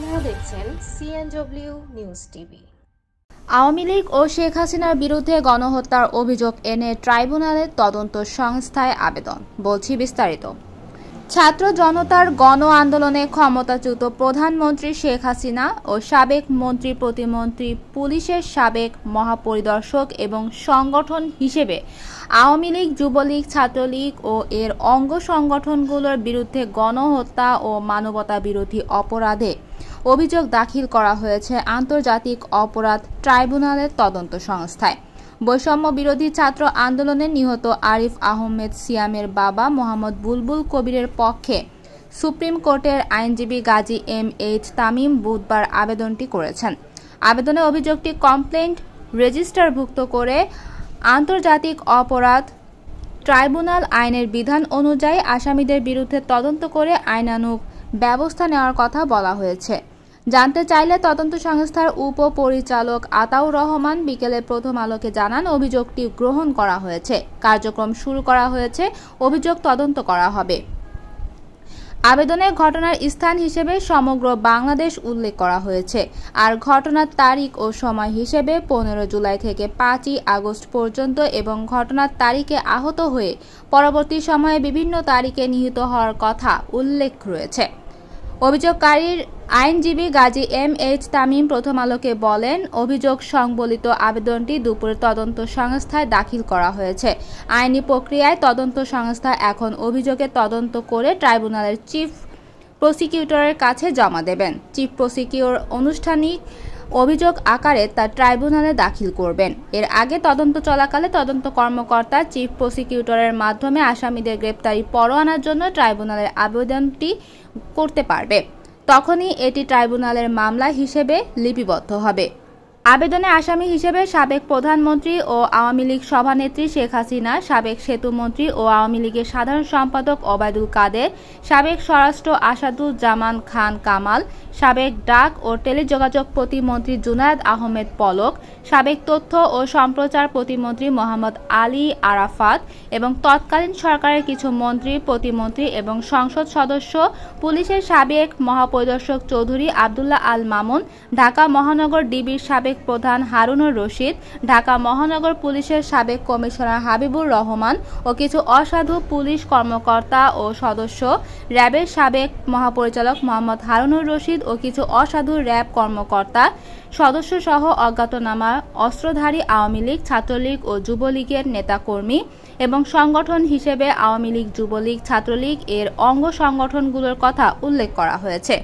আপনারা দেখছেন CNW news TV. Awami League ও শেখ হাসিনার বিরুদ্ধে গণহত্যার অভিযোগ এনে ট্রাইব্যুনালের তদন্ত সংস্থায় আবেদন। বলছি বিস্তারিত। ছাত্র জনতার গণ আন্দোলনে ক্ষমতাচ্যুত প্রধানমন্ত্রী শেখ হাসিনা ও সাবেক মন্ত্রী প্রতিমন্ত্রী, পুলিশের সাবেক মহাপরিদর্শক এবং সংগঠন হিসেবে আওয়ামী লীগ, যুবলীগ, ছাত্রলীগ ও এর অঙ্গ সংগঠনগুলোর বিরুদ্ধে গণহত্যা ও মানবতা বিরোধী অপরাধে অভিযোগ দাখিল করা হয়েছে আন্তর্জাতিক অপরাধ ট্রাইব্যুনালের তদন্ত সংস্থায়। বৈষম্য বিরোধী ছাত্র আন্দোলনে নিহত আরিফ আহমেদ সিয়ামের বাবা মোহাম্মদ বুলবুল কবিরের পক্ষে সুপ্রিম কোর্টের আইনজীবী গাজী এম.এইচ. তামিম বুধবার আবেদনটি করেছেন। আবেদনে অভিযোগটি কমপ্লেন্ট রেজিস্টারভুক্ত করে আন্তর্জাতিক অপরাধ ট্রাইব্যুনাল আইনের বিধান অনুযায়ী আসামিদের বিরুদ্ধে তদন্ত করে আইনানুগ ব্যবস্থা নেওয়ার কথা বলা হয়েছে। জানতে চাইলে তদন্ত সংস্থার উপপরিচালক আতাউর রহমান বিকেলে প্রথম আলোকে জানান, অভিযোগটি গ্রহণ করা হয়েছে, কার্যক্রম শুরু করা হয়েছে, অভিযোগ তদন্ত করা হবে। আবেদনে ঘটনার স্থান হিসেবে সমগ্র বাংলাদেশ উল্লেখ করা হয়েছে, আর ঘটনার তারিখ ও সময় হিসেবে 15 জুলাই থেকে 5ই আগস্ট পর্যন্ত এবং ঘটনার তারিখে আহত হয়ে পরবর্তী সময়ে বিভিন্ন তারিখে নিহত হওয়ার কথা উল্লেখ রয়েছে। অভিযোগকারীর আইনজীবী গাজী এম.এইচ. তামিম প্রথম আলোকে বলেন, অভিযোগ সংবলিত আবেদনটি দুপুরে তদন্ত সংস্থায় দাখিল করা হয়েছে। আইনি প্রক্রিয়ায় তদন্ত সংস্থা এখন অভিযোগের তদন্ত করে ট্রাইব্যুনালের চিফ প্রসিকিউটরের কাছে জমা দেবেন। চিফ প্রসিকিউটর আনুষ্ঠানিক অভিযোগ আকারে তা ট্রাইব্যুনালে দাখিল করবেন। এর আগে তদন্ত চলাকালে তদন্ত কর্মকর্তা চিফ প্রসিকিউটরের মাধ্যমে আসামিদের গ্রেপ্তারি পরোয়ানার জন্য ট্রাইব্যুনালের আবেদনটি করতে পারবে। তখনই এটি ট্রাইব্যুনালের মামলা হিসেবে লিপিবদ্ধ হবে। আবেদনে আসামি হিসেবে সাবেক প্রধানমন্ত্রী ও আওয়ামী লীগ সভানেত্রী শেখ হাসিনা, সাবেক সেতুমন্ত্রী ও আওয়ামী লীগের সাধারণ সম্পাদক ওবায়দুল কাদের, সাবেক স্বরাষ্ট্র আসাদুজ্জামান খান কামাল, সাবেক ডাক ও টেলিযোগাযোগ প্রতিমন্ত্রী জুনায়েদ আহমেদ পলক, সাবেক তথ্য ও সম্প্রচার প্রতিমন্ত্রী মোহাম্মদ আলী আরাফাত এবং তৎকালীন সরকারের কিছু মন্ত্রী, প্রতিমন্ত্রী এবং সংসদ সদস্য, পুলিশের সাবেক মহাপরিদর্শক চৌধুরী আবদুল্লাহ আল মামুন, ঢাকা মহানগর ডিবির সাবেক প্রধান হারুনুর রশিদ, ঢাকা মহানগর পুলিশের সাবেক কমিশনার হাবিবুর রহমান ও কিছু অসাধু পুলিশ কর্মকর্তা ও সদস্য, র্যাবের সাবেক মহাপরিচালক মোহাম্মদ হারুনুর রশিদ ও কিছু অসাধু র্যাব কর্মকর্তা সদস্য সহ অজ্ঞাতনামা অস্ত্রধারী আওয়ামী লীগ, ছাত্রলীগ ও যুবলীগের নেতাকর্মী এবং সংগঠন হিসেবে আওয়ামী লীগ, যুবলীগ, ছাত্রলীগ এর অঙ্গ সংগঠনগুলোর কথা উল্লেখ করা হয়েছে।